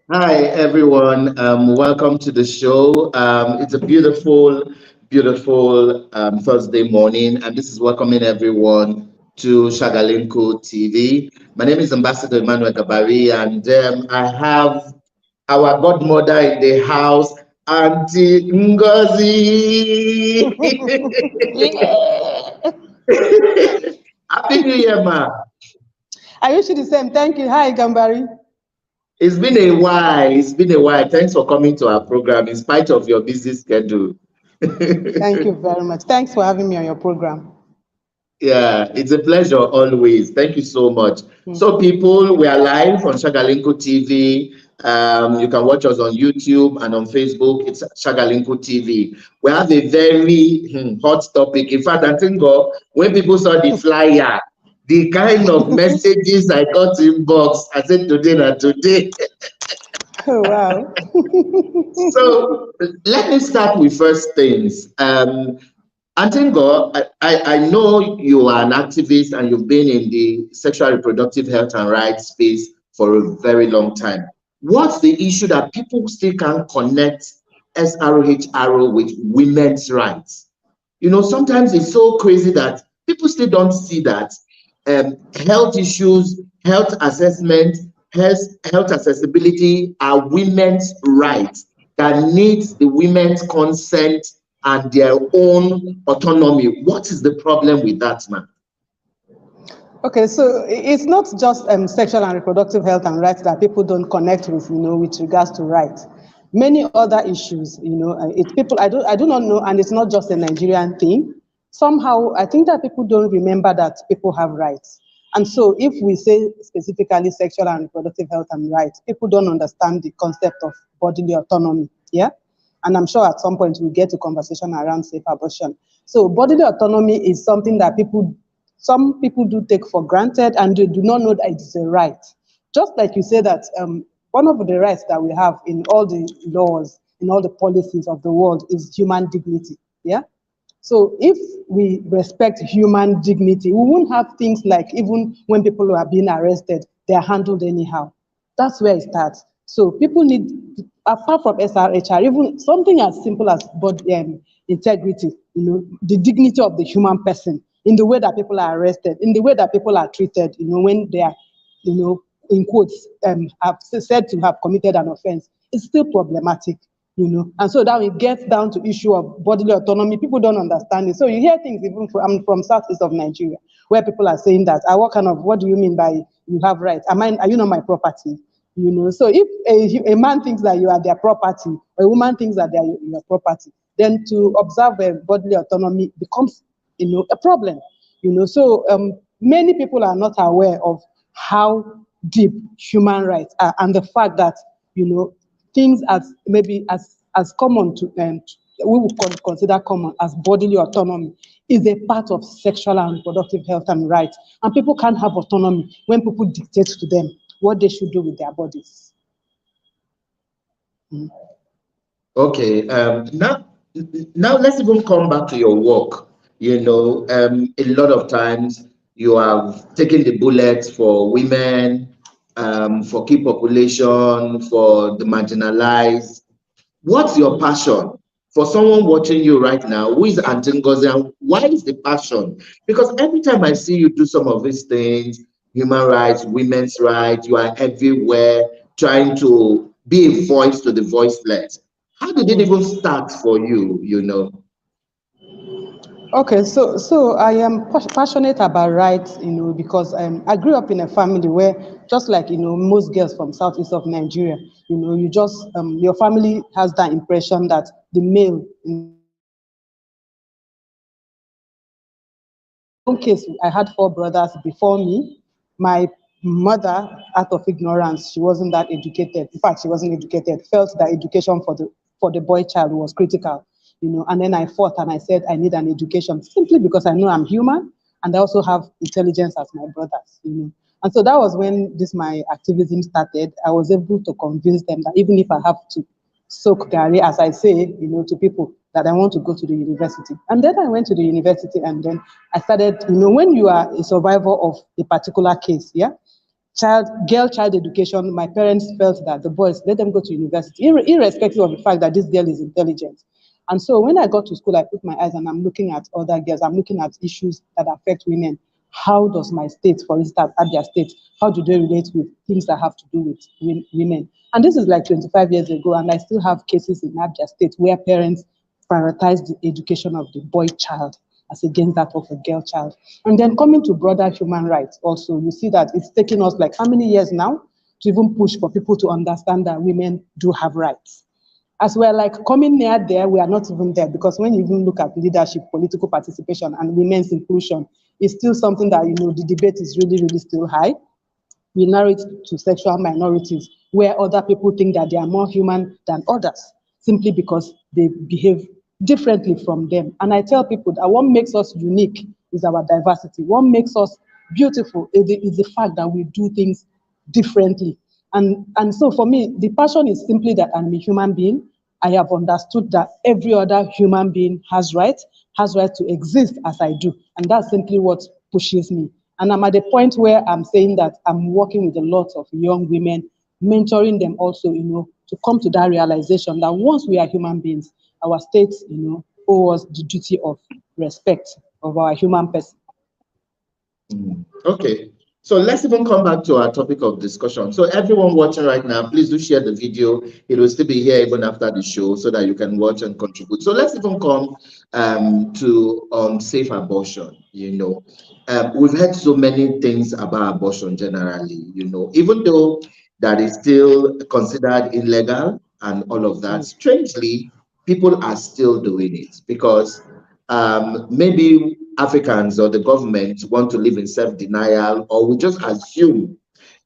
Hi, everyone. Welcome to the show. It's a beautiful Thursday morning, and this is welcoming everyone to Shagalinko TV. My name is Ambassador Emmanuel Gabari, and I have our godmother in the house, Auntie Ngozi. Yeah. Happy New Year, ma. I wish you the same. Thank you. Hi, Gambari. It's been a while. It's been a while. Thanks for coming to our program in spite of your busy schedule. Thank you very much. Thanks for having me on your program. Yeah, it's a pleasure always. Thank you so much. So, people, we are live on Shagalinko TV. You can watch us on YouTube and on Facebook. It's Shagalinko TV. We have a very hot topic. In fact, I think when people saw the flyer, the kind of messages I got inbox, I said today not today. Oh, wow. So let me start with first things. Antingo, I know you are an activist and you've been in the sexual reproductive health and rights space for a very long time. What's the issue that people still can't connect SRHR with women's rights? You know, sometimes it's so crazy that people still don't see that health issues, health assessment, health accessibility are women's rights that needs the women's consent and their own autonomy. What is the problem with that, man? Okay, so it's not just sexual and reproductive health and rights that people don't connect with, with regards to rights. Many other issues, people I do not know, and it's not just a Nigerian thing. Somehow, I think that people don't remember that people have rights. And so if we say specifically sexual and reproductive health and rights, people don't understand the concept of bodily autonomy, yeah? And I'm sure at some point we'll get to conversation around safe abortion. So bodily autonomy is something that some people do take for granted and they do not know that it's a right. Just like you say that one of the rights that we have in all the laws, in all the policies of the world is human dignity, yeah? So if we respect human dignity, we won't have things like even when people are being arrested, they are handled anyhow. That's where it starts. So people need, apart from SRHR, even something as simple as body integrity, the dignity of the human person, in the way that people are arrested, in the way that people are treated, when they are, in quotes, have said to have committed an offense, it's still problematic. And so that it gets down to issue of bodily autonomy. People don't understand it. So you hear things even from southeast of Nigeria, where people are saying that, what do you mean by you have rights? Are you not my property? So if a man thinks that you are their property, or a woman thinks that they are your property, then to observe bodily autonomy becomes, a problem. So many people are not aware of how deep human rights are, and the fact that, things as maybe as common to we would consider common as bodily autonomy is a part of sexual and reproductive health and rights. And people can't have autonomy when people dictate to them what they should do with their bodies. Okay, now let's even come back to your work. A lot of times you have taken the bullets for women, for key population, for the marginalized. What's your passion? For someone watching you right now, who is Aunty Ngozi, and why is the passion? Because every time I see you do some of these things, human rights, women's rights, you are everywhere trying to be a voice to the voiceless. How did it even start for you? Okay, so I am passionate about rights, because I grew up in a family where, just like most girls from southeast of Nigeria, you just your family has that impression that the male. In my own case, I had 4 brothers before me. My mother, out of ignorance, she wasn't that educated. In fact, she wasn't educated. Felt that education for the boy child was critical. And then I fought and I said I need an education simply because I know I'm human and I also have intelligence as my brothers. And so that was when my activism started. I was able to convince them that even if I have to soak Gary, as I say, to people, that I want to go to the university. And then I went to the university and then I started, when you are a survivor of a particular case, yeah, girl child education, my parents felt that the boys, let them go to university, irrespective of the fact that this girl is intelligent. And so when I got to school, I put my eyes and I'm looking at other girls, I'm looking at issues that affect women. How does my state, for instance, Abia State, how do they relate with things that have to do with women? And this is like 25 years ago, and I still have cases in Abia State where parents prioritize the education of the boy child as against that of a girl child. And then coming to broader human rights also, you see that it's taken us like how many years now to even push for people to understand that women do have rights. As we're like coming near there, we are not even there, because when you even look at leadership, political participation, and women's inclusion, it's still something that, the debate is really, really still high. We narrow it to sexual minorities, where other people think that they are more human than others, simply because they behave differently from them. And I tell people that what makes us unique is our diversity. What makes us beautiful is the fact that we do things differently. And so for me, the passion is simply that I'm a human being. I have understood that every other human being has rights to exist as I do. And that's simply what pushes me. And I'm at the point where I'm saying that I'm working with a lot of young women, mentoring them also, to come to that realization that once we are human beings, our states, owe us the duty of respect of our human person. Okay. So let's even come back to our topic of discussion. So everyone watching right now, please do share the video. It will still be here even after the show so that you can watch and contribute. So let's even come to safe abortion. We've heard so many things about abortion generally, even though that is still considered illegal and all of that, strangely, people are still doing it because maybe Africans or the government want to live in self-denial, or we just assume.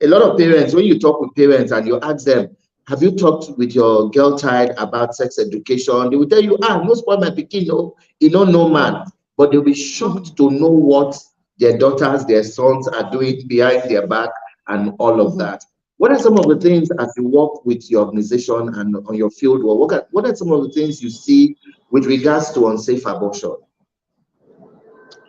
A lot of parents, when you talk with parents and you ask them, have you talked with your girl child about sex education? They will tell you, no spoil my pikin, no man. But they'll be shocked to know what their daughters, their sons are doing behind their back and all of that. What are some of the things as you work with your organization and on your field work, what are some of the things you see with regards to unsafe abortion?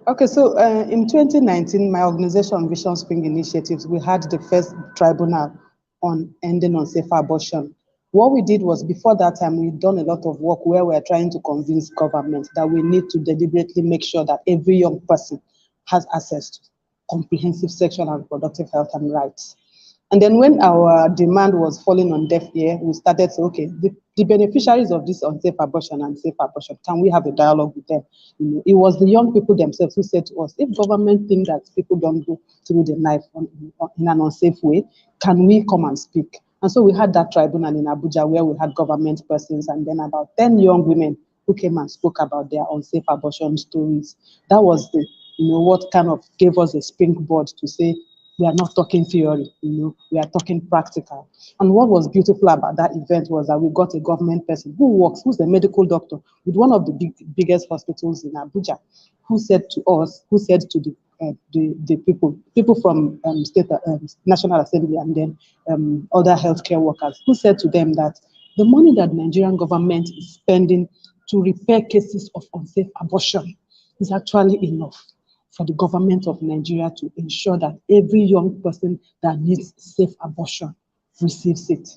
Okay, so in 2019, my organization, Vision Spring Initiatives, we had the first tribunal on ending unsafe abortion. What we did was, before that time, we'd done a lot of work where we're trying to convince government that we need to deliberately make sure that every young person has access to comprehensive sexual and reproductive health and rights. And then when our demand was falling on deaf ear, we started to say, okay, the beneficiaries of this unsafe abortion and safe abortion, can we have a dialogue with them? It was the young people themselves who said to us, if government think that people don't go through the knife in an unsafe way, can we come and speak? And so we had that tribunal in Abuja where we had government persons and then about 10 young women who came and spoke about their unsafe abortion stories. That was what kind of gave us a springboard to say, we are not talking theory, we are talking practical. And what was beautiful about that event was that we got a government person who's a medical doctor with one of the biggest hospitals in Abuja, who said to the people from state National Assembly and then other healthcare workers, who said to them that the money that the Nigerian government is spending to repair cases of unsafe abortion is actually enough for the government of Nigeria to ensure that every young person that needs safe abortion receives it,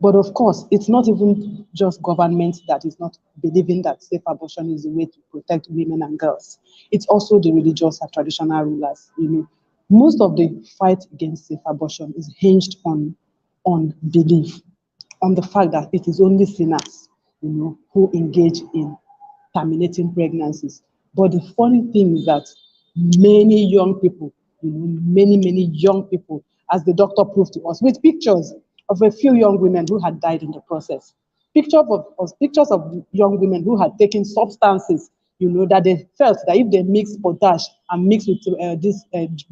But of course, it's not even just government that is not believing that safe abortion is the way to protect women and girls. It's also the religious and traditional rulers, Most of the fight against safe abortion is hinged on belief, on the fact that it is only sinners, who engage in terminating pregnancies. But the funny thing is that many young people, many young people, as the doctor proved to us, with pictures of a few young women who had died in the process. Pictures of young women who had taken substances, that they felt that if they mix potash and mix with this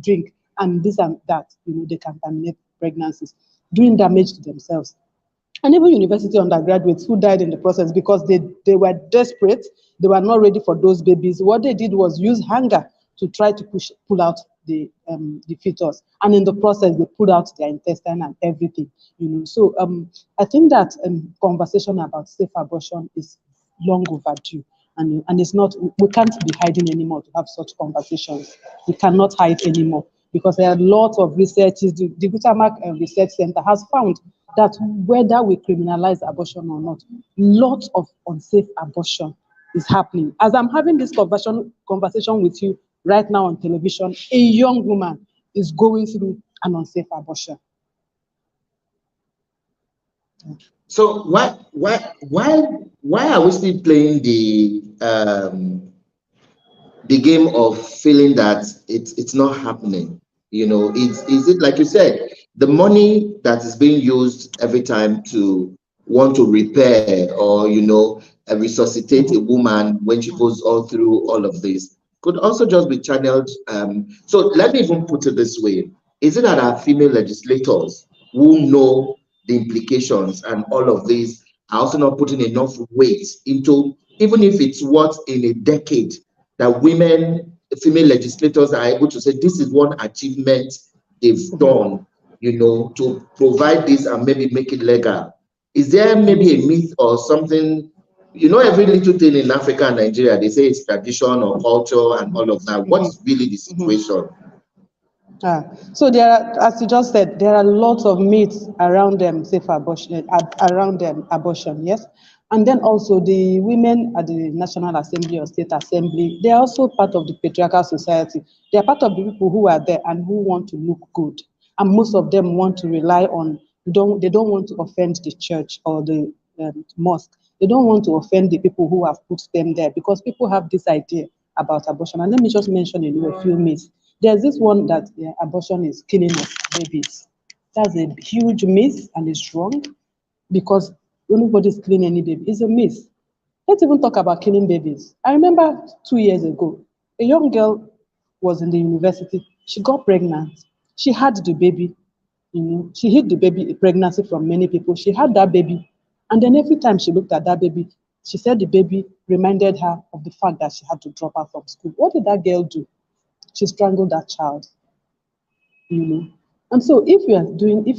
drink and this and that, they can terminate pregnancies, doing damage to themselves. And even university undergraduates who died in the process because they were desperate, they were not ready for those babies. What they did was use hunger to try to pull out the fetus, and in the process they pulled out their intestine and everything. So I think that conversation about safe abortion is long overdue, and it's not. We can't be hiding anymore to have such conversations. We cannot hide anymore. because there are lots of researches. The Guttmacher Research Center has found that whether we criminalize abortion or not, lots of unsafe abortion is happening. As I'm having this conversation with you right now on television, a young woman is going through an unsafe abortion. So why are we still playing the game of feeling that it's not happening? You know, is it like you said, the money that is being used every time to want to repair or, you know, resuscitate a woman when she goes all through all of this could also just be channeled. So let me even put it this way. Is it that our female legislators who know the implications and all of this are also not putting enough weight into, even if it's what in a decade that female legislators are able to say, this is one achievement they've done, you know, to provide this and maybe make it legal? Is there maybe a myth or something? You know, every little thing in Africa and Nigeria, they say it's tradition or culture and all of that. What's really the situation? So there are, as you just said, there are lots of myths around safe abortion, abortion, yes. And then also the women at the National Assembly or State Assembly, they are also part of the patriarchal society. They are part of the people who are there and who want to look good. And most of them want to rely on, they don't want to offend the church or the mosque. They don't want to offend the people who have put them there, because people have this idea about abortion. And let me just mention a few myths. There's this one that abortion is killing of babies. That's a huge myth and it's wrong, because nobody's killing any baby. It's a myth. Let's even talk about killing babies. I remember 2 years ago, a young girl was in the university. She got pregnant. She had the baby. You know, she hid the baby pregnancy from many people. She had that baby. And then every time she looked at that baby, she said the baby reminded her of the fact that she had to drop out from school. What did that girl do? She strangled that child. You know. And so if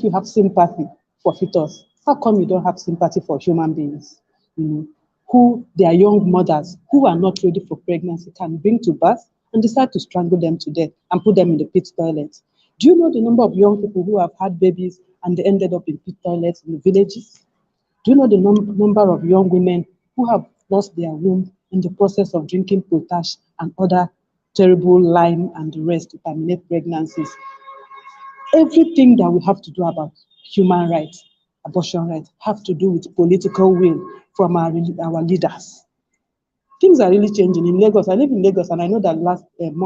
you have sympathy for fetus, how come you don't have sympathy for human beings? You know, who their young mothers who are not ready for pregnancy can bring to birth and decide to strangle them to death and put them in the pit toilet. Do you know the number of young people who have had babies and they ended up in pit toilets in the villages? Do you know the number of young women who have lost their womb in the process of drinking potash and other terrible lime and the rest to terminate pregnancies? Everything that we have to do about human rights, abortion rights, have to do with political will from our leaders. Things are really changing in Lagos. I live in Lagos, and I know that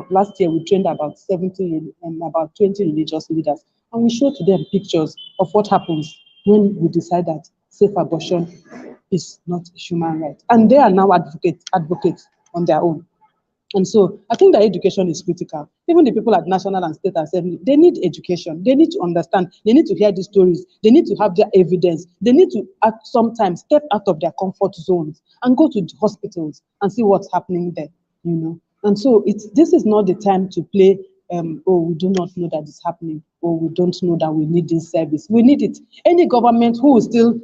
last year we trained about 20 religious leaders, and we showed to them pictures of what happens when we decide that safe abortion is not a human right, and they are now advocates on their own. And so I think that education is critical. Even the people at National and State Assembly, they need education. They need to understand. They need to hear these stories. They need to have their evidence. They need to, at some time, step out of their comfort zones and go to the hospitals and see what's happening there, you know. And so this is not the time to play, oh, we do not know that it's happening, or we don't know that we need this service. We need it. Any government who is still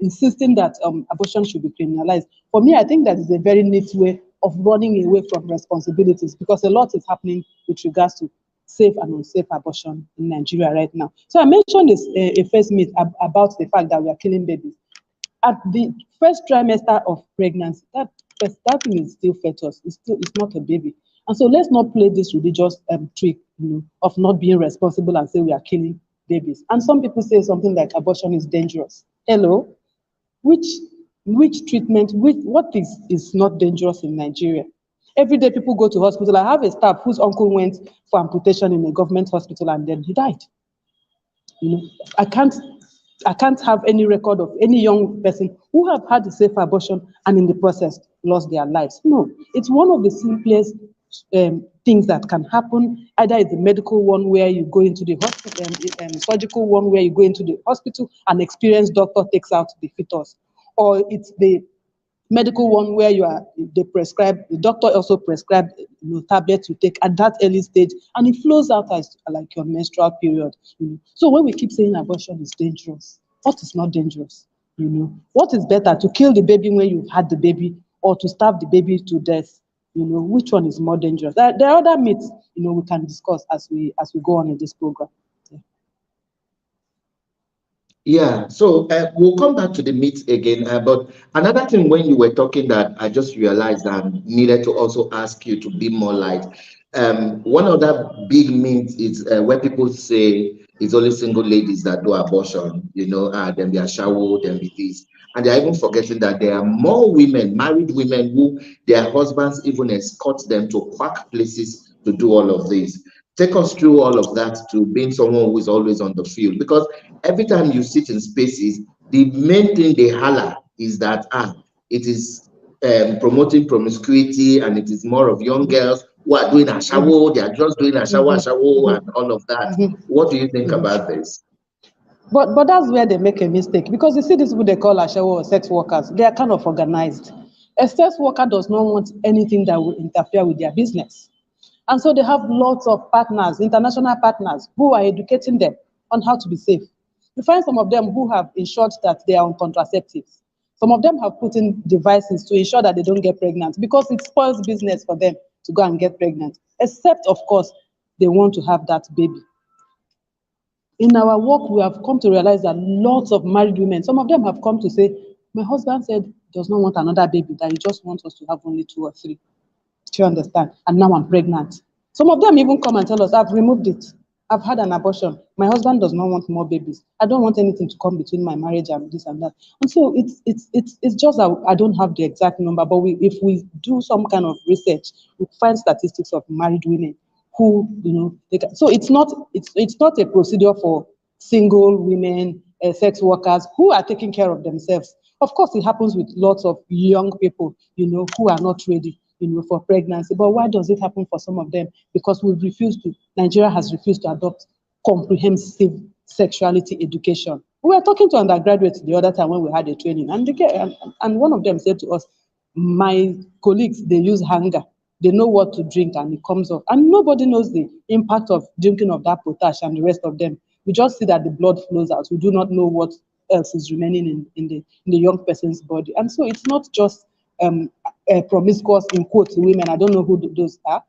insisting that abortion should be criminalized, for me, I think that is a very neat way of running away from responsibilities, because a lot is happening with regards to safe and unsafe abortion in Nigeria right now. So I mentioned this a first myth about the fact that we are killing babies. At the first trimester of pregnancy, that thing is still fetus. It's not a baby. And so let's not play this religious trick, you know, of not being responsible and say we are killing babies. And some people say something like abortion is dangerous. Hello? Which treatment, what is not dangerous in Nigeria? Every day people go to hospital. I have a staff whose uncle went for amputation in a government hospital and then he died. You know, I can't have any record of any young person who have had a safe abortion and in the process lost their lives. No, it's one of the simplest things that can happen. Either it's the medical one where you go into the hospital, surgical one where you go into the hospital, an experienced doctor takes out the fetus, or it's the medical one where the doctor also prescribed tablets to take at that early stage, and it flows out as like your menstrual period. You know? So when we keep saying abortion is dangerous, what is not dangerous? You know, what is better, to kill the baby when you've had the baby, or to starve the baby to death which one is more dangerous? There are other myths, we can discuss as we go on in this program. Yeah, so we'll come back to the myths again. But another thing, when you were talking, that I just realized and needed to also ask you to be more light. One other big myth is where people say it's only single ladies that do abortion, then they are showered, then be this. And they're even forgetting that there are more women, married women, who their husbands even escort them to quack places to do all of this. Take us through all of that, to being someone who is always on the field, because every time you sit in spaces, the main thing they holler is that it is promoting promiscuity, and it is more of young girls who are doing a shower, they are just doing a shower, and all of that. What do you think about this? But that's where they make a mistake, because you see these people they call ashawo or sex workers, they are kind of organized. A sex worker does not want anything that will interfere with their business. And so they have lots of partners, international partners, who are educating them on how to be safe. You find some of them who have ensured that they are on contraceptives. Some of them have put in devices to ensure that they don't get pregnant, because it spoils business for them to go and get pregnant, except, of course, they want to have that baby. In our work, we have come to realize that lots of married women, some of them have come to say, my husband said he does not want another baby, that he just wants us to have only 2 or 3. Do you understand? And now I'm pregnant. Some of them even come and tell us, I've removed it. I've had an abortion. My husband does not want more babies. I don't want anything to come between my marriage and this and that. And so it's just that I don't have the exact number, but if we do some kind of research, we find statistics of married women who, so it's not a procedure for single women, sex workers who are taking care of themselves. Of course, it happens with lots of young people, who are not ready, for pregnancy. But why does it happen for some of them? Because Nigeria has refused to adopt comprehensive sexuality education. We were talking to undergraduates the other time when we had a training, and one of them said to us, my colleagues, they use hanger. They know what to drink and it comes off. And nobody knows the impact of drinking of that potash and the rest of them. We just see that the blood flows out. We do not know what else is remaining in the young person's body. And so it's not just promiscuous, in quotes, women. I don't know who those are.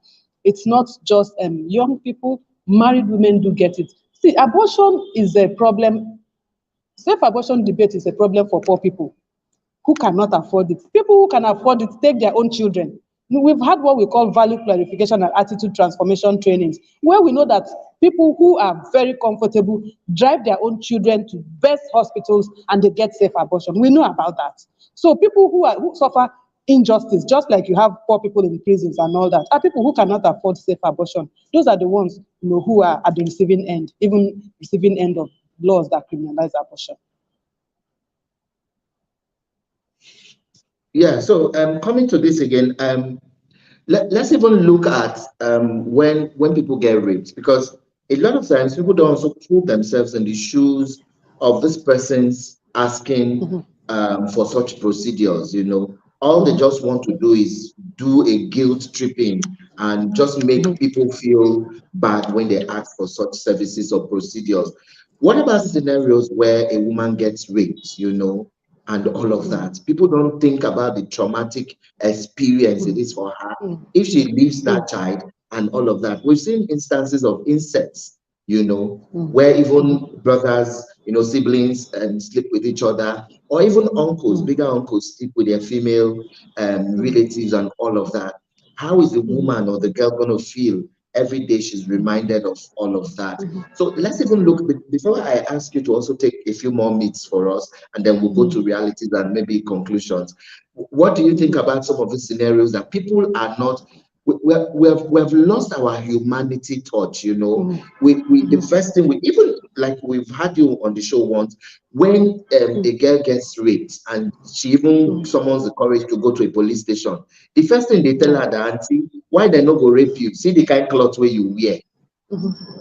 It's not just young people. Married women do get it. See, abortion is a problem. Safe abortion debate is a problem for poor people who cannot afford it. People who can afford it take their own children. We've had what we call value clarification and attitude transformation trainings, where we know that people who are very comfortable drive their own children to best hospitals and they get safe abortion. We know about that. So people who suffer injustice, just like you have poor people in prisons and all that, are people who cannot afford safe abortion. Those are the ones who are at the receiving end, even receiving end of laws that criminalize abortion. Yeah, so coming to this again, let's even look at when people get raped, because a lot of times people don't also put themselves in the shoes of this person's asking for such procedures. All they just want to do is do a guilt tripping and just make people feel bad when they ask for such services or procedures. What about scenarios where a woman gets raped, and all of that? People don't think about the traumatic experience it is for her if she leaves that child and all of that. We've seen instances of incest, where even brothers, siblings sleep with each other, or even uncles, bigger uncles sleep with their female relatives and all of that. How is the woman or the girl going to feel every day she's reminded of all of that? So let's even look, before I ask you to also take a few more myths for us, and then we'll go to realities and maybe conclusions. What do you think about some of the scenarios that people are not, we have lost our humanity touch, the first thing, even like we've had you on the show once, when a girl gets raped and she even summons the courage to go to a police station, the first thing they tell her, the auntie, why they not go rape you? See the kind of clothes where you wear.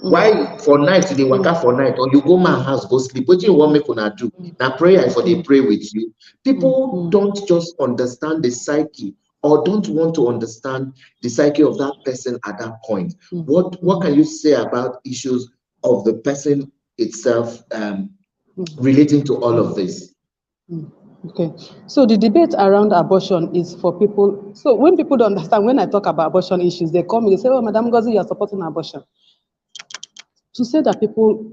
Why for night they wake up for night, or you go my house go sleep? What do you want me to do? Now prayer for they pray with you. People don't just understand the psyche, or don't want to understand the psyche of that person at that point. What can you say about issues of the person itself relating to all of this? Okay, so the debate around abortion is for people. So when people don't understand, when I talk about abortion issues, they come, they say, "Oh, Madam Ngozi, you are supporting abortion." To say that people,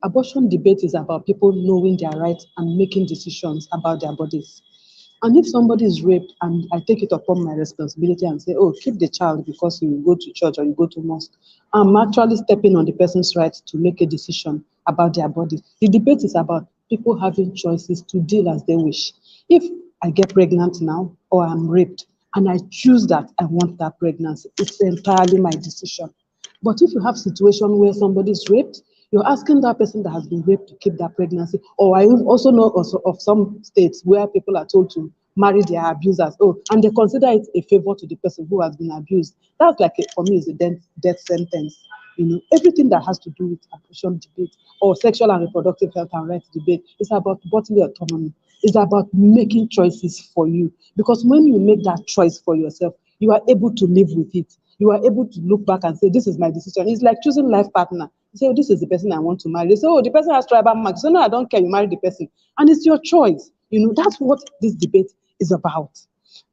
abortion debate is about people knowing their rights and making decisions about their bodies. And if somebody is raped and I take it upon my responsibility and say, oh, keep the child because you go to church or you go to mosque, I'm actually stepping on the person's right to make a decision about their body. The debate is about people having choices to deal as they wish. If I get pregnant now or I'm raped and I choose that I want that pregnancy, it's entirely my decision. But if you have situation where somebody is raped, you're asking that person that has been raped to keep that pregnancy. Or I also know also of some states where people are told to marry their abusers. Oh, and they consider it a favor to the person who has been abused. That's like, for me, is a death sentence. You know, everything that has to do with abortion debate or sexual and reproductive health and rights debate is about bodily autonomy. It's about making choices for you. Because when you make that choice for yourself, you are able to live with it. You are able to look back and say, this is my decision. It's like choosing life partner. You say, oh, this is the person I want to marry. They say, oh, the person has tribal marks. So no, I don't care. You marry the person. And it's your choice. You know, that's what this debate is about.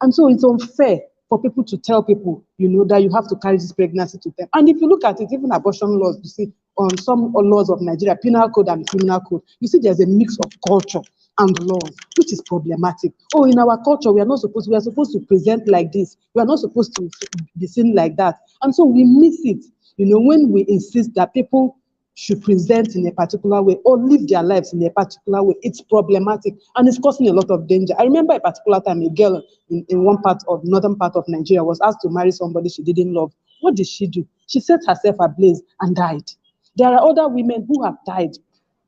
And so it's unfair for people to tell people, you know, that you have to carry this pregnancy to them. And if you look at it, even abortion laws, you see, on some laws of Nigeria, penal code and criminal code, you see there's a mix of culture and laws, which is problematic. Oh, in our culture, we are supposed to present like this. We are not supposed to be seen like that. And so we miss it, you know, when we insist that people should present in a particular way or live their lives in a particular way. It's problematic and it's causing a lot of danger. I remember a particular time a girl in one part of northern part of Nigeria was asked to marry somebody she didn't love. What did she do? She set herself ablaze and died. There are other women who have died,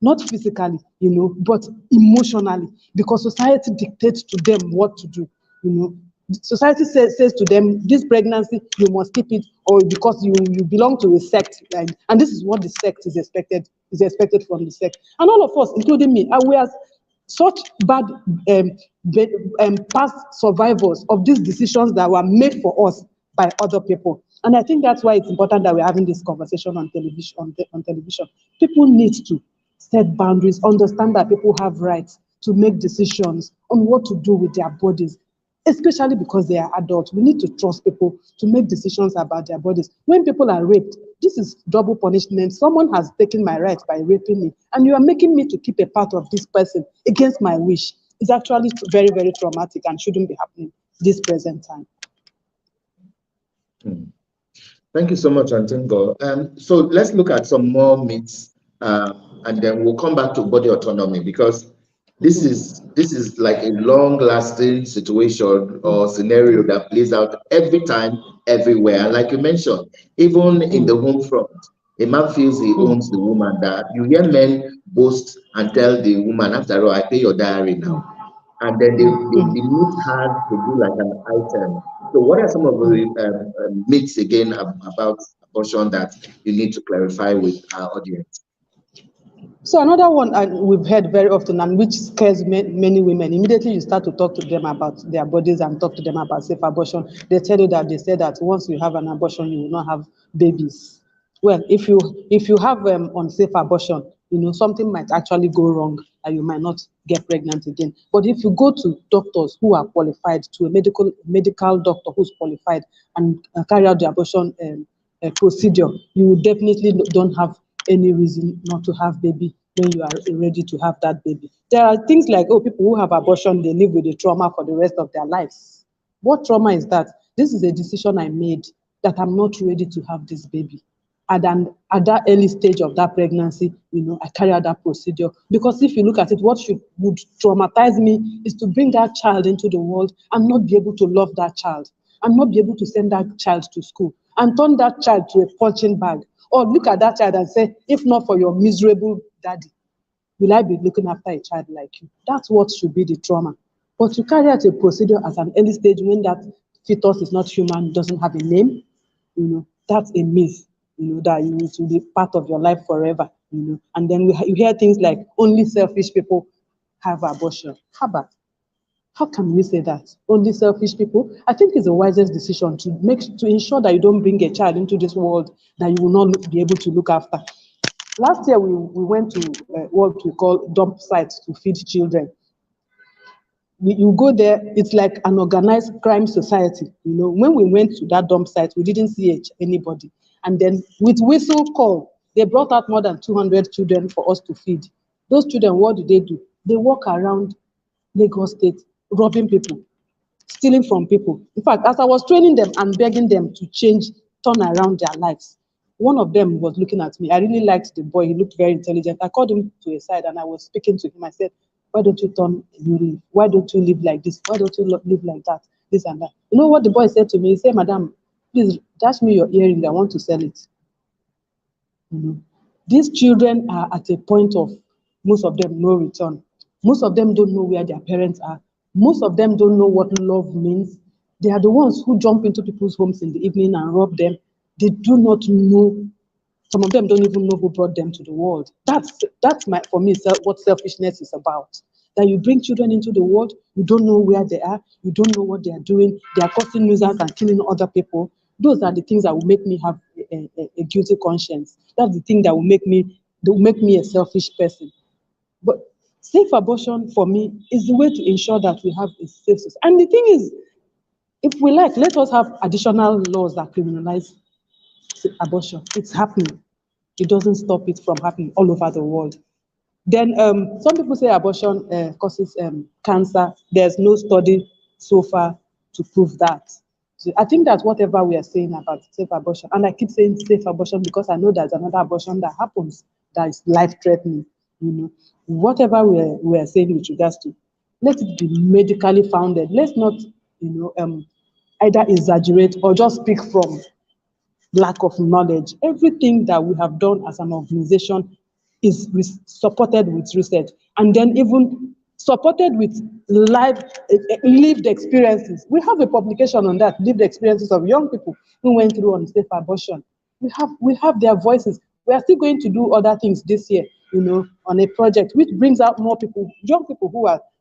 not physically, you know, but emotionally, because society dictates to them what to do, you know. Society says to them, this pregnancy, you must keep it, or because you belong to a sect, and this is what the sect is expected from the sect. And all of us, including me, we are such bad past survivors of these decisions that were made for us by other people. And I think that's why it's important that we're having this conversation on television. On television, people need to set boundaries, understand that people have rights to make decisions on what to do with their bodies, especially because they are adults. We need to trust people to make decisions about their bodies. When people are raped, this is double punishment. Someone has taken my rights by raping me, and you are making me to keep a part of this person against my wish. It's actually very, very traumatic and shouldn't be happening this present time. Thank you so much, Anty Ngor. So let's look at some more myths, and then we'll come back to body autonomy, because this is like a long-lasting situation or scenario that plays out every time, everywhere. And like you mentioned, even in the home front, a man feels he owns the woman. That you hear men boast and tell the woman, after all, I pay your diary now. And then they meet her to do like an item. So what are some of the myths again about abortion that you need to clarify with our audience? So another one we've heard very often, and which scares many women, immediately you start to talk to them about their bodies and talk to them about safe abortion, they tell you that they say that once you have an abortion, you will not have babies. Well, if you have unsafe abortion, you know, something might actually go wrong and you might not get pregnant again. But if you go to doctors who are qualified, to a medical doctor who's qualified and carry out the abortion procedure, you definitely don't have any reason not to have baby when you are ready to have that baby. There are things like, oh, people who have abortion, they live with the trauma for the rest of their lives. What trauma is that? This is a decision I made that I'm not ready to have this baby. And then at that early stage of that pregnancy, you know, I carry out that procedure. Because if you look at it, what would traumatize me is to bring that child into the world and not be able to love that child, and not be able to send that child to school, and turn that child to a punching bag. Or look at that child and say, if not for your miserable daddy, will I be looking after a child like you? That's what should be the trauma. But to carry out a procedure at an early stage when that fetus is not human, doesn't have a name, you know, that's a myth, you know, that you need to be part of your life forever, you know. And then you hear things like only selfish people have abortion. How can we say that? Only selfish people? I think it's the wisest decision to ensure that you don't bring a child into this world that you will not be able to look after. Last year, we went to what we call dump sites to feed children. You go there, it's like an organized crime society. You know, when we went to that dump site, we didn't see anybody. And then with whistle call, they brought out more than 200 children for us to feed. Those children, what do? They walk around Lagos State, robbing people, stealing from people. In fact, as I was training them and begging them to change, turn around their lives, one of them was looking at me. I really liked the boy. He looked very intelligent. I called him to a side and I was speaking to him. I said, why don't you turn a new leaf? Why don't you live like this? Why don't you live like that? This and that. You know what the boy said to me? He said, Madam, please dash me your earring. I want to sell it. These children are at a point of, most of them, no return. Most of them don't know where their parents are. Most of them don't know what love means. They are the ones who jump into people's homes in the evening and rob them. They do not know. Some of them don't even know who brought them to the world. That's for me, what selfishness is about. That you bring children into the world, you don't know where they are, you don't know what they are doing, they are causing nuisance and killing other people. Those are the things that will make me have a guilty conscience. That's the thing that will make me a selfish person. But safe abortion for me is the way to ensure that we have a safe society. And the thing is, if we like, let us have additional laws that criminalize abortion. It's happening. It doesn't stop it from happening all over the world. Then some people say abortion causes cancer. There's no study so far to prove that. So I think that whatever we are saying about safe abortion, and I keep saying safe abortion because I know there's another abortion that happens that is life-threatening. Whatever we are saying with regards to, let it be medically founded. Let's not, either exaggerate or just speak from lack of knowledge. Everything that we have done as an organization is supported with research, and then even supported with lived experiences. We have a publication on that, lived experiences of young people who went through unsafe abortion. We have their voices. We are still going to do other things this year, on a project which brings out more people, young people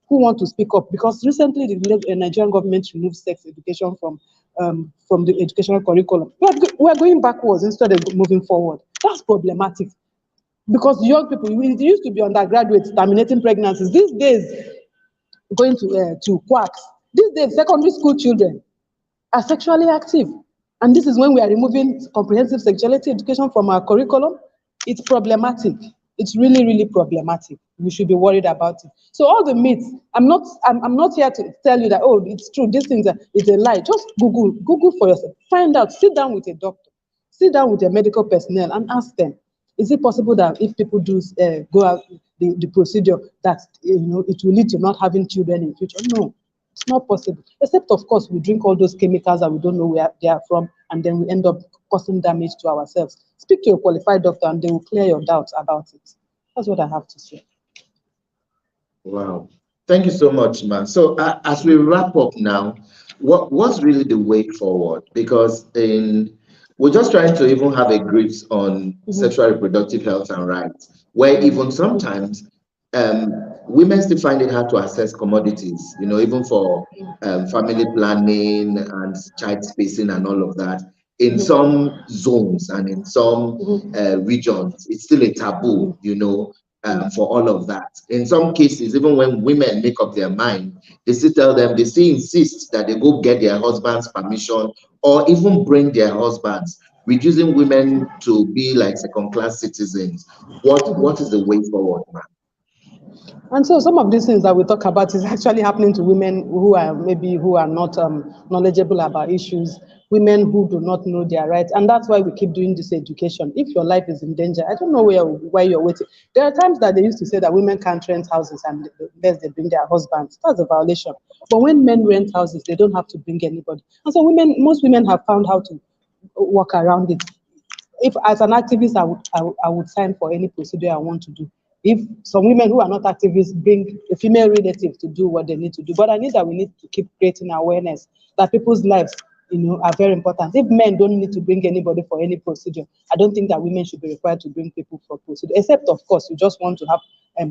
who want to speak up, because recently the Nigerian government removed sex education from the educational curriculum. We are going backwards instead of moving forward. That's problematic. Because young people, it used to be undergraduates terminating pregnancies. These days, going to quacks. These days, secondary school children are sexually active. And this is when we are removing comprehensive sexuality education from our curriculum. It's problematic. It's really, really problematic. We should be worried about it. So all the myths, I'm not here to tell you that, oh, it's true, these things it's a lie. Just Google for yourself. Find out, sit down with a doctor, sit down with a medical personnel and ask them, is it possible that if people do go out the procedure, that it will lead to not having children in future? No, it's not possible. Except, of course, we drink all those chemicals that we don't know where they are from, and then we end up causing damage to ourselves. Speak to a qualified doctor, and they will clear your doubts about it. That's what I have to say. Wow, thank you so much, man. So as we wrap up now, what's really the way forward? Because we're just trying to even have a grip on sexual reproductive health and rights, where even sometimes women still find it hard to access commodities, even for family planning and child spacing and all of that. In some zones and in some regions, it's still a taboo, for all of that. In some cases, even when women make up their mind, they still insist that they go get their husband's permission or even bring their husbands, reducing women to be like second-class citizens. What is the way forward, man? And so some of these things that we talk about is actually happening to women who are not knowledgeable about issues, women who do not know their rights. And that's why we keep doing this education. If your life is in danger, I don't know why you're waiting. There are times that they used to say that women can't rent houses unless they bring their husbands. That's a violation. But when men rent houses, they don't have to bring anybody. And so most women have found how to work around it. If as an activist, I would sign for any procedure I want to do. If some women who are not activists bring a female relative to do what they need to do, but we need to keep creating awareness that people's lives, are very important. If men don't need to bring anybody for any procedure, I don't think that women should be required to bring people for procedure. Except, of course, you just want to have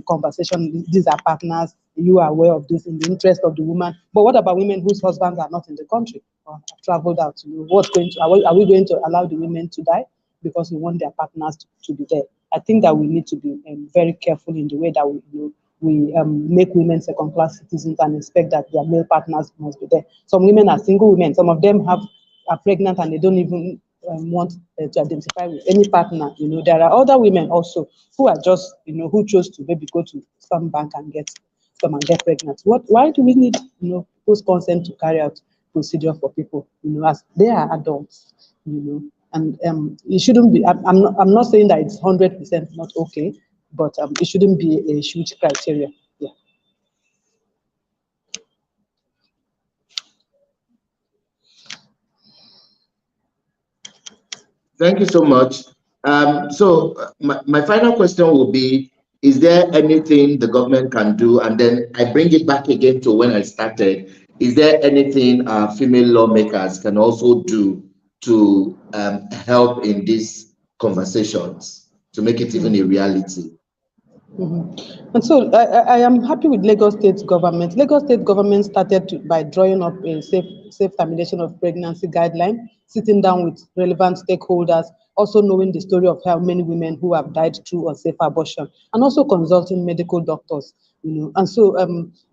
conversation. These are partners. You are aware of this in the interest of the woman. But what about women whose husbands are not in the country or have traveled out? Are we going to allow the women to die because we want their partners to be there? I think that we need to be very careful in the way that we make women second-class citizens and expect that their male partners must be there. Some women are single women. Some of them are pregnant and they don't even want to identify with any partner. You know, there are other women also who are just, you know, who chose to maybe go to some bank and get pregnant. Why do we need, you know, post consent to carry out procedure for people, you know, as they are adults, you know, and it shouldn't be. I'm not saying that it's 100% not okay, but it shouldn't be a huge criteria. Yeah. Thank you so much. So my final question will be, is there anything the government can do? And then I bring it back again to when I started. Is there anything female lawmakers can also do to help in these conversations to make it even a reality? Mm-hmm. And so I am happy with Lagos State government. Lagos State government started by drawing up a safe termination of pregnancy guideline, sitting down with relevant stakeholders, also knowing the story of how many women who have died through unsafe abortion, and also consulting medical doctors. You know, and so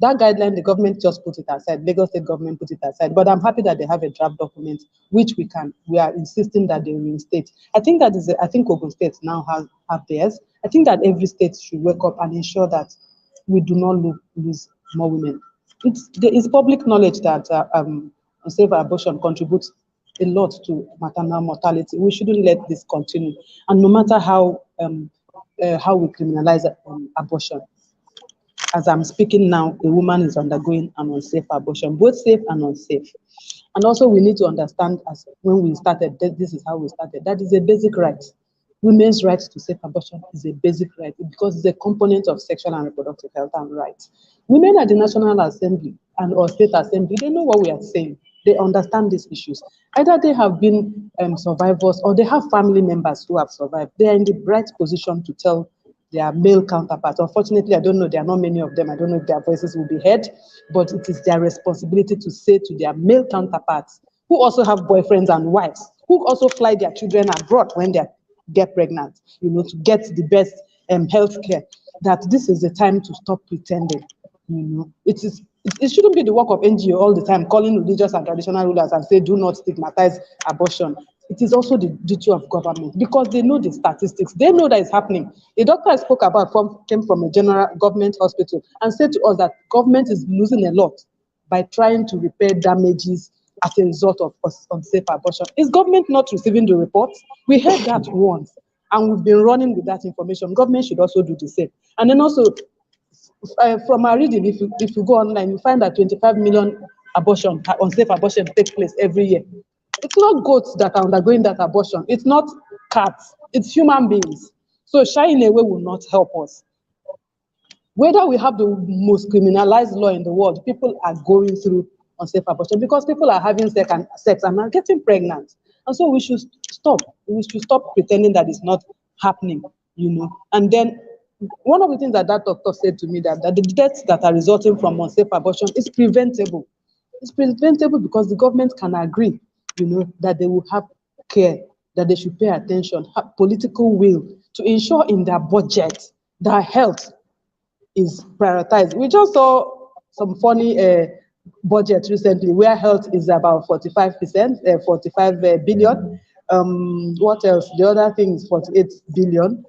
that guideline, the government just put it aside. Lagos State government put it aside. But I'm happy that they have a draft document, which we are insisting that they reinstate. I think I think Ogun State now have theirs. I think that every state should wake up and ensure that we do not lose more women. There is public knowledge that unsafe abortion contributes a lot to maternal mortality. We shouldn't let this continue. And no matter how we criminalize abortion, as I'm speaking now, a woman is undergoing an unsafe abortion, both safe and unsafe. And also we need to understand, as when we started, this is how we started, that is a basic right. Women's right to safe abortion is a basic right because it's a component of sexual and reproductive health and rights. Women at the National Assembly or State Assembly, they know what we are saying. They understand these issues. Either they have been survivors or they have family members who have survived. They are in the right position to tell their male counterparts. Unfortunately, I don't know, there are not many of them. I don't know if their voices will be heard, but it is their responsibility to say to their male counterparts, who also have boyfriends and wives, who also fly their children abroad when they get pregnant, you know, to get the best health care, that this is the time to stop pretending. You know, it shouldn't be the work of NGO all the time calling religious and traditional rulers and say do not stigmatize abortion. It is also the duty of government because they know the statistics. They know that it's happening. A doctor I spoke about came from a general government hospital and said to us that government is losing a lot by trying to repair damages as a result of unsafe abortion. Is government not receiving the reports? We heard that once, and we've been running with that information. Government should also do the same. And then also, from our reading, if you go online, you find that 25 million unsafe abortion take place every year. It's not goats that are undergoing that abortion. It's not cats. It's human beings. So shying away will not help us. Whether we have the most criminalized law in the world, people are going through unsafe abortion because people are having sex and are getting pregnant. And so we should stop. We should stop pretending that it's not happening, you know. And then one of the things that doctor said to me that the deaths that are resulting from unsafe abortion is preventable. It's preventable because the government can agree, you know, that they will have care, that they should pay attention, have political will to ensure in their budget that health is prioritized. We just saw some funny budget recently where health is about 45%, 45 billion. What else? The other thing is 48 billion.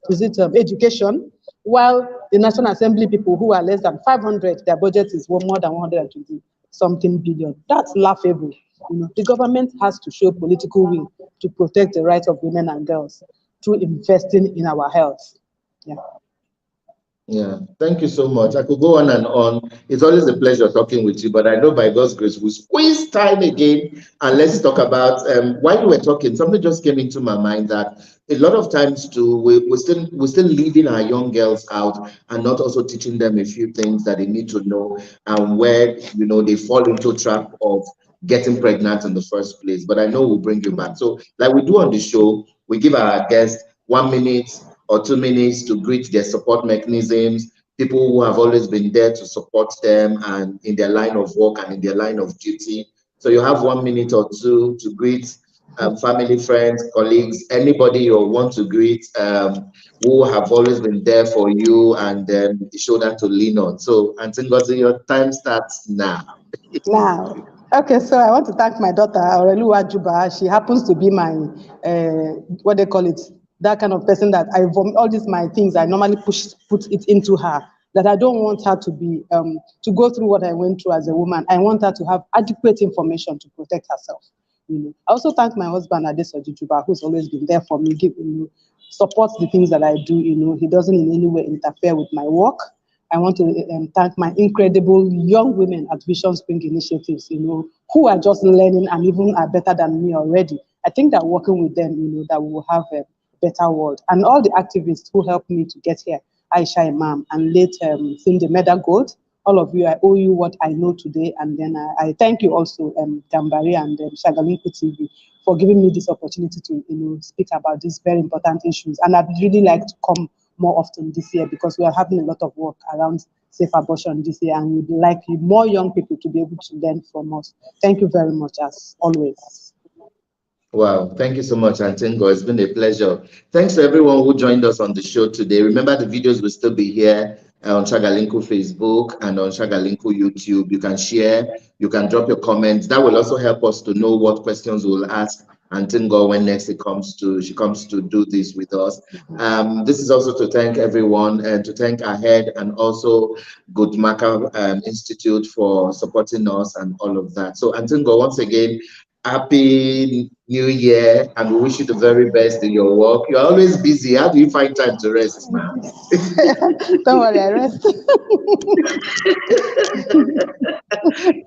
Is it education? While the National Assembly people who are less than 500, their budget is more than 120 something billion. That's laughable. You know, the government has to show political will to protect the rights of women and girls through investing in our health. Yeah. Yeah, thank you so much. I could go on and on. It's always a pleasure talking with you, but I know by God's grace we'll squeeze time again. And let's talk about, while you were talking, something just came into my mind that a lot of times too, we're still leaving our young girls out and not also teaching them a few things that they need to know and where, you know, they fall into a trap of getting pregnant in the first place. But I know we'll bring you back. So like we do on the show, we give our guests 1 minute or 2 minutes to greet their support mechanisms, people who have always been there to support them and in their line of work and in their line of duty. So you have 1 minute or two to greet family, friends, colleagues, anybody you want to greet, who have always been there for you and shoulder to lean on. So, Auntie Ngozi, your time starts now. Now, okay, so I want to thank my daughter, Aureluwa Juba. She happens to be my, what they call it, that kind of person that all these my things, I normally put it into her, that I don't want her to be, to go through what I went through as a woman. I want her to have adequate information to protect herself. I also thank my husband, Adesoji Juba, who's always been there for me, supports the things that I do. He doesn't in any way interfere with my work. I want to thank my incredible young women at Vision Spring Initiatives, who are just learning and even are better than me already. I think that working with them, that we will have a better world. And all the activists who helped me to get here, Aisha Imam and late Cindy Medagold, all of you, I owe you what I know today. And then I thank you also, Gambari and Shagalinku TV, for giving me this opportunity to speak about these very important issues. And I'd really like to come more often this year because we are having a lot of work around safe abortion this year, and we'd like more young people to be able to learn from us. Thank you very much, as always. Wow, thank you so much, Auntie Ngo. It's been a pleasure. Thanks to everyone who joined us on the show today. Remember, the videos will still be here on Shagalinku Facebook and on Shagalinku YouTube. You can share, you can drop your comments. That will also help us to know what questions we'll ask Auntie Ngo when next she comes to do this with us. This is also to thank everyone and to thank AHEAD and also Guttmacher Institute for supporting us and all of that. So Auntie Ngo, once again, Happy New Year, and we wish you the very best in your work. You're always busy. How do you find time to rest now? Don't worry, I rest.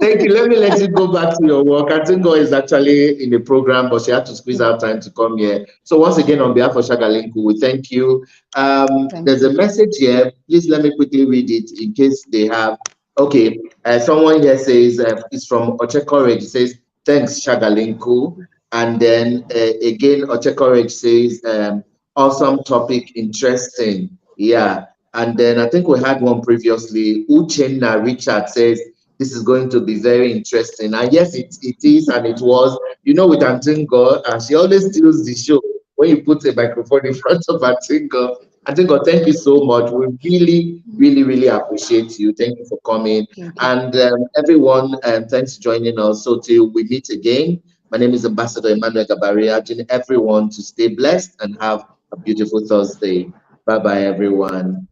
Thank you. Let me let you go back to your work. Atingo is actually in the program, but she had to squeeze out time to come here. So once again, on behalf of Shagalinku, we thank you. There's a message here. Please let me quickly read it in case they have. Okay, someone here says, it's from Ochekorage. It says, thanks, Shagalinku. And then again, Ochekorage says, awesome topic, interesting. Yeah. And then I think we had one previously. Uchenna Richard says, this is going to be very interesting. And yes, it is, and it was. With Antingo, and she always steals the show when you put a microphone in front of Antingo. Antingo, thank you so much. We really, really, really appreciate you. Thank you for coming. And everyone, thanks for joining us. So till we meet again, my name is Ambassador Emmanuel Gabaria, urging everyone to stay blessed and have a beautiful Thursday. Bye-bye, everyone.